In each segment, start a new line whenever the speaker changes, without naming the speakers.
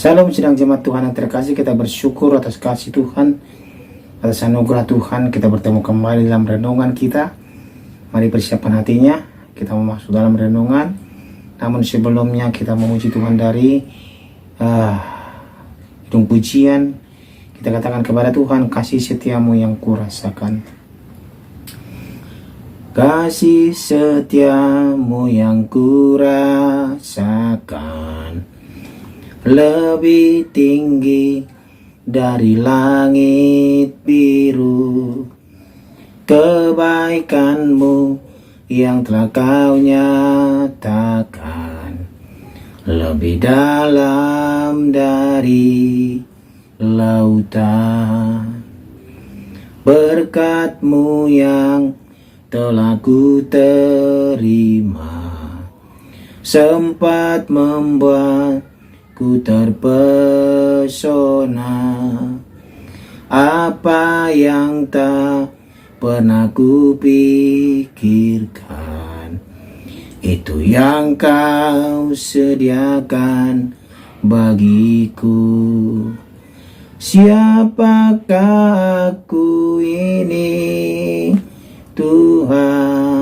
Salam sedang jemaat Tuhan yang terkasih, kita bersyukur atas kasih Tuhan, atas anugerah Tuhan. Kita bertemu kembali dalam renungan kita. Mari persiapkan hatinya, kita mau masuk dalam renungan. Namun sebelumnya kita memuji Tuhan dari hidung pujian. Kita katakan kepada Tuhan, kasih setiamu yang kurasakan. Kasih setiamu yang kurasakan lebih tinggi dari langit biru. Kebaikanmu yang telah kau nyatakan lebih dalam dari lautan. Berkat-Mu yang telah ku terima sempat membuat ku terpesona. Apa yang tak pernah ku pikirkan, itu yang kau sediakan bagiku. Siapakah aku ini, Tuhan?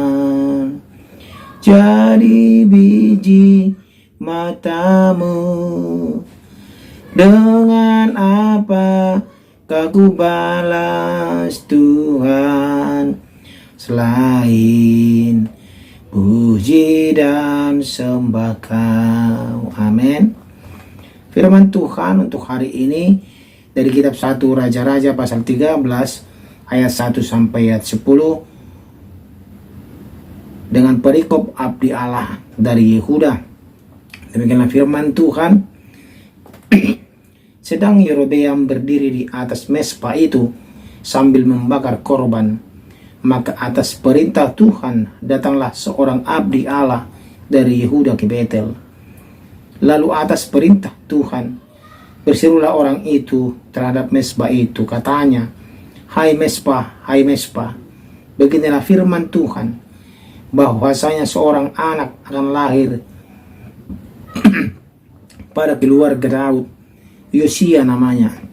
Jadi biji mata-Mu. Dengan apa ku balas Tuhan, selain puji dan sembah Kau. Amin. Firman Tuhan untuk hari ini dari kitab 1 Raja-Raja pasal 13 ayat 1 sampai ayat 10 dengan perikop abdi Allah dari Yehuda. Demikianlah firman Tuhan. Sedang Yerobeam berdiri di atas mezbah itu sambil membakar korban, maka atas perintah Tuhan datanglah seorang abdi Allah dari Yehuda ke Betel. Lalu atas perintah Tuhan berserulah orang itu terhadap mezbah itu, katanya, hai mezbah, beginilah firman Tuhan, bahwasanya seorang anak akan lahir pada keluarga Daud, Yosia namanya.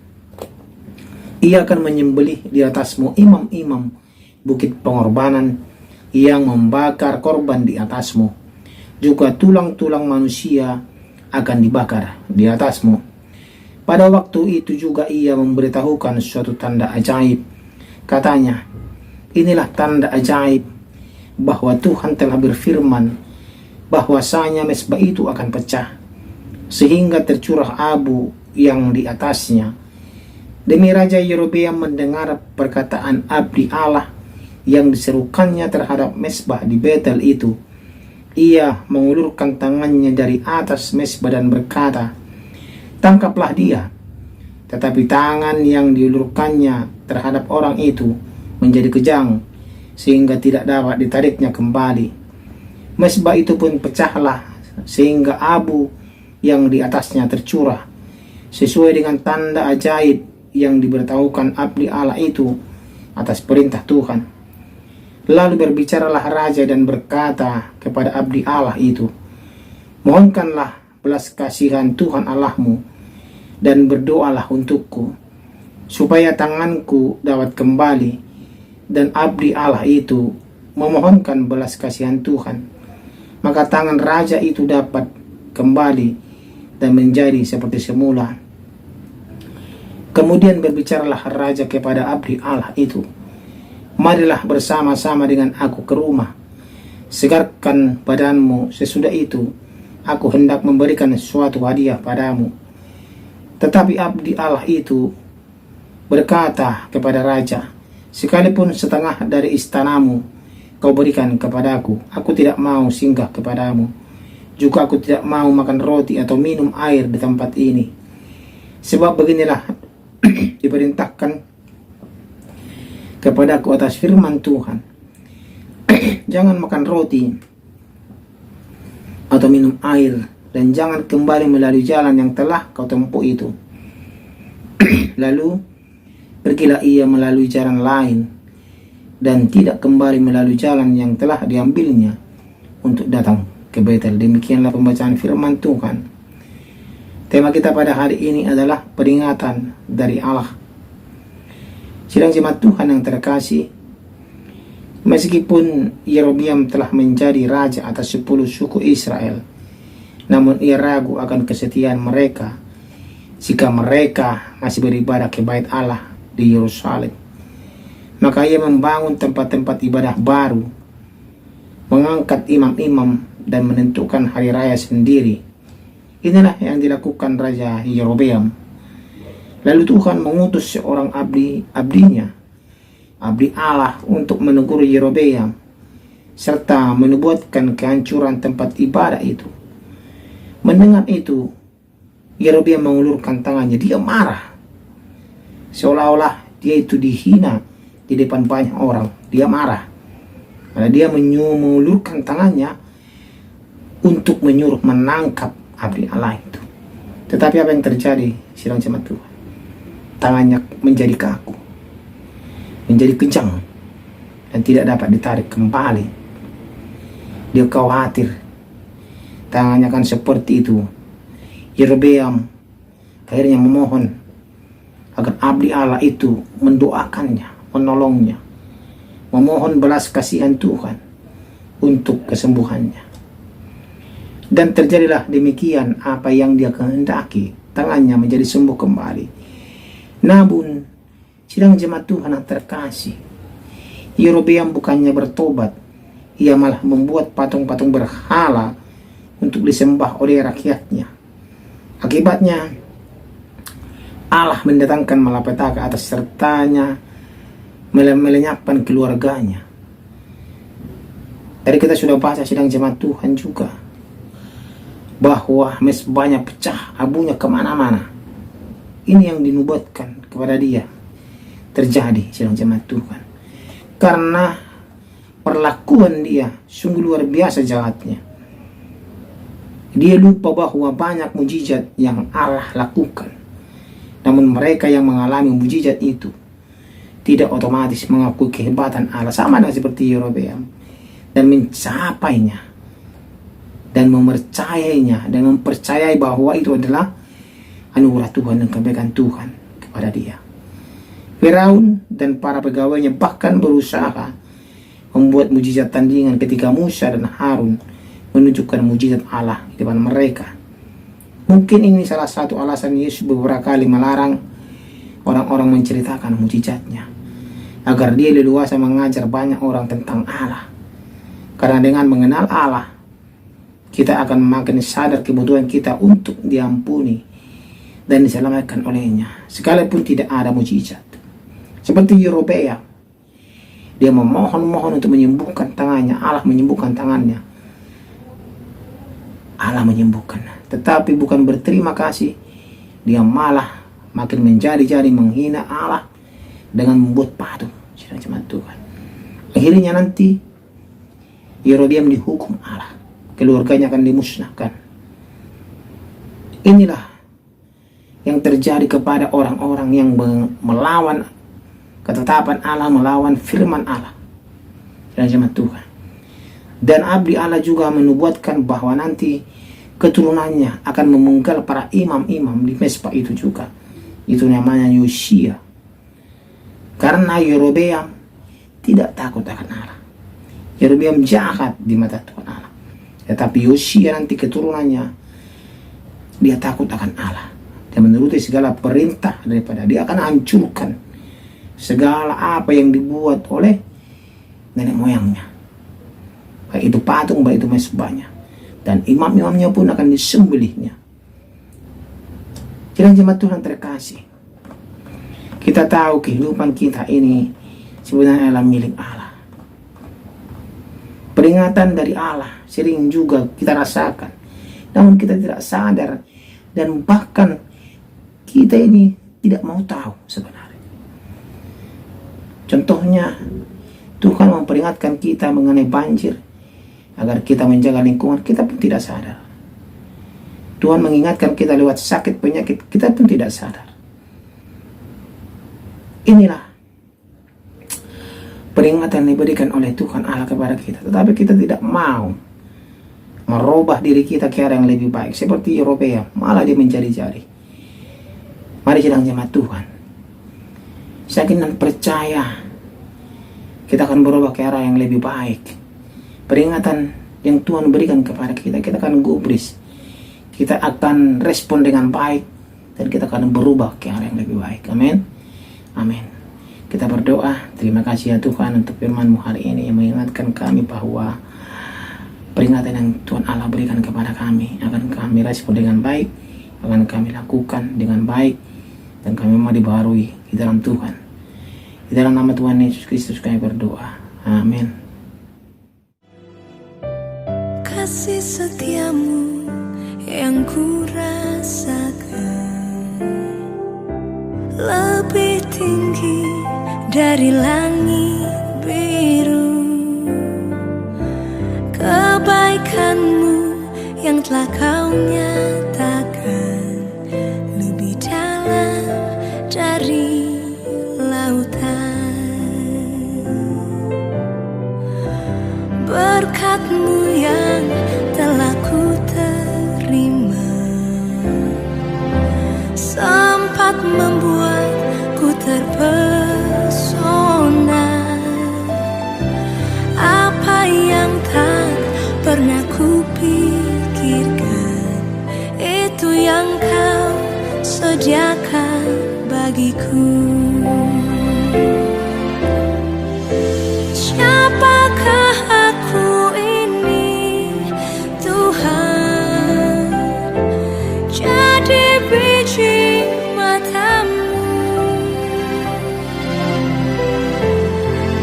Ia akan menyembelih di atasmu imam-imam bukit pengorbanan yang membakar korban di atasmu. Juga tulang-tulang manusia akan dibakar di atasmu. Pada waktu itu juga ia memberitahukan suatu tanda ajaib. Katanya, inilah tanda ajaib bahwa Tuhan telah berfirman bahwasanya mezbah itu akan pecah, sehingga tercurah abu yang di atasnya. Demi Raja Yerobeam mendengar perkataan abdi Allah yang diserukannya terhadap mezbah di Betel itu, ia mengulurkan tangannya dari atas mezbah dan berkata, tangkaplah dia. Tetapi tangan yang diulurkannya terhadap orang itu menjadi kejang, sehingga tidak dapat ditariknya kembali. Mezbah itu pun pecahlah, sehingga abu yang di atasnya tercurah, sesuai dengan tanda ajaib yang diberitahukan abdi Allah itu atas perintah Tuhan. Lalu berbicaralah raja dan berkata kepada abdi Allah itu, mohonkanlah belas kasihan Tuhan Allahmu dan berdoalah untukku, supaya tanganku dapat kembali. Dan abdi Allah itu memohonkan belas kasihan Tuhan, maka tangan raja itu dapat kembali dan menjadi seperti semula. Kemudian berbicaralah raja kepada abdi Allah itu, marilah bersama-sama dengan aku ke rumah, segarkan badanmu, sesudah itu aku hendak memberikan suatu hadiah padamu. Tetapi abdi Allah itu berkata kepada raja, sekalipun setengah dari istanamu kau berikan kepadaku, aku tidak mau singgah kepadamu. Juga aku tidak mau makan roti atau minum air di tempat ini. Sebab beginilah diperintahkan kepadaku atas firman Tuhan, jangan makan roti atau minum air, dan jangan kembali melalui jalan yang telah kau tempuh itu. Lalu pergilah ia melalui jalan lain, dan tidak kembali melalui jalan yang telah diambilnya untuk datang ke Betel. Demikianlah pembacaan firman Tuhan. Tema kita pada hari ini adalah peringatan dari Allah. Sidang jemaat Tuhan yang terkasih, meskipun Yerobeam telah menjadi raja atas 10 suku Israel, namun ia ragu akan kesetiaan mereka jika mereka masih beribadah ke bait Allah di Yerusalem. Maka ia membangun tempat-tempat ibadah baru, mengangkat imam-imam, dan menentukan hari raya sendiri. Inilah yang dilakukan Raja Yerobeam. Lalu Tuhan mengutus seorang abdi Allah untuk menegur Yerobeam serta menubuatkan kehancuran tempat ibadah itu. Mendengar itu, Yerobeam mengulurkan tangannya. Dia marah, seolah-olah dia itu dihina di depan banyak orang. Dia marah karena dia mengulurkan tangannya untuk menyuruh menangkap abdi Allah itu. Tetapi apa yang terjadi, sidang jemaat Tuhan? Tangannya menjadi kaku, menjadi kejang, dan tidak dapat ditarik kembali. Dia khawatir tangannya akan seperti itu. Yerobeam akhirnya memohon agar abdi Allah itu mendoakannya, menolongnya, memohon belas kasihan Tuhan untuk kesembuhannya. Dan terjadilah demikian apa yang dia kehendaki, tangannya menjadi sembuh kembali. Namun, sidang jemaat Tuhan yang terkasih, Yerobeam bukannya bertobat, ia malah membuat patung-patung berhala untuk disembah oleh rakyatnya. Akibatnya, Allah mendatangkan malapetaka atas sertanya, melenyapkan keluarganya. Tadi kita sudah baca sidang jemaat Tuhan juga, bahwa mesbahnya pecah, abunya kemana-mana. Ini yang dinubuatkan kepada dia terjadi, sidang jemaat Tuhan, karena perlakuan dia sungguh luar biasa jahatnya. Dia lupa bahwa banyak mujizat yang Allah lakukan, namun mereka yang mengalami mujizat itu tidak otomatis mengakui kehebatan Allah, sama dengan seperti Yerobeam, dan mencapainya dan mempercayainya, dan mempercayai bahwa itu adalah anugerah Tuhan dan kebaikan Tuhan kepada dia. Firaun dan para pegawainya bahkan berusaha membuat mujizat tandingan ketika Musa dan Harun menunjukkan mujizat Allah di depan mereka. Mungkin ini salah satu alasan Yesus beberapa kali melarang orang-orang menceritakan mujizatnya, agar dia leluasa mengajar banyak orang tentang Allah. Karena dengan mengenal Allah, kita akan makin sadar kebutuhan kita untuk diampuni dan diselamatkan olehnya, sekalipun tidak ada mujizat. Seperti Yerobeam, dia memohon-mohon untuk menyembuhkan tangannya, Allah menyembuhkan tangannya, Allah menyembuhkan. Tetapi bukan berterima kasih, dia malah makin menjadi-jadi menghina Allah dengan membuat patung, sidang jemaat Tuhan. Akhirnya nanti Yerobeam dihukum Allah, keluarganya akan dimusnahkan. Inilah yang terjadi kepada orang-orang yang melawan ketetapan Allah, melawan firman Allah, dan jemaat Tuhan. Dan abdi Allah juga menubuatkan bahwa nanti keturunannya akan memenggal para imam-imam di mesbah itu juga. Itu namanya Yosia. Karena Yerobeam tidak takut akan Allah. Yerobeam jahat di mata Tuhan Allah. Tetapi Yosia nanti keturunannya, dia takut akan Allah. Dia menuruti segala perintah daripada dia, akan hancurkan segala apa yang dibuat oleh nenek moyangnya, baik itu patung, baik itu mesbahnya, dan imam-imamnya pun akan disembelihnya. Sidang jemaat Tuhan terkasih, kita tahu kehidupan kita ini sebenarnya adalah milik Allah. Peringatan dari Allah sering juga kita rasakan, namun kita tidak sadar, dan bahkan kita ini tidak mau tahu sebenarnya. Contohnya, Tuhan memperingatkan kita mengenai banjir agar kita menjaga lingkungan, kita pun tidak sadar. Tuhan mengingatkan kita lewat sakit penyakit, kita pun tidak sadar. Inilah peringatan yang diberikan oleh Tuhan Allah kepada kita, tetapi kita tidak mau merubah diri kita ke arah yang lebih baik. Seperti Eropa, malah dia mencari-cari. Mari sedang jemaat Tuhan, yakin dan percaya kita akan berubah ke arah yang lebih baik. Peringatan yang Tuhan berikan kepada kita, kita akan gubris, kita akan respon dengan baik, dan kita akan berubah ke arah yang lebih baik. Amin. Amin. Kita berdoa. Terima kasih ya Tuhan untuk firman-Mu hari ini yang mengingatkan kami bahwa peringatan yang Tuhan Allah berikan kepada kami akan kami respon dengan baik, akan kami lakukan dengan baik, dan kami mau dibaharui di dalam Tuhan. Di dalam nama Tuhan Yesus Kristus kami berdoa. Amin.
Kasih setiamu yang ku rasakan lebih tinggi dari langit biru. Kebaikanmu yang telah kau nyatakan lebih dalam dari lautan. Berkat-Mu yang telah ku terima sempat membuatku terpesona. Apa yang tak pernah ku pikirkan, itu yang kau sediakan bagiku. Siapakah aku ini, Tuhan? Jadi biji mata-Mu.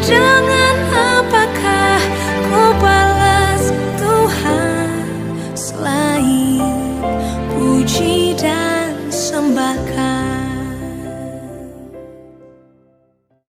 Dengan apakah ku balas Tuhan selain puji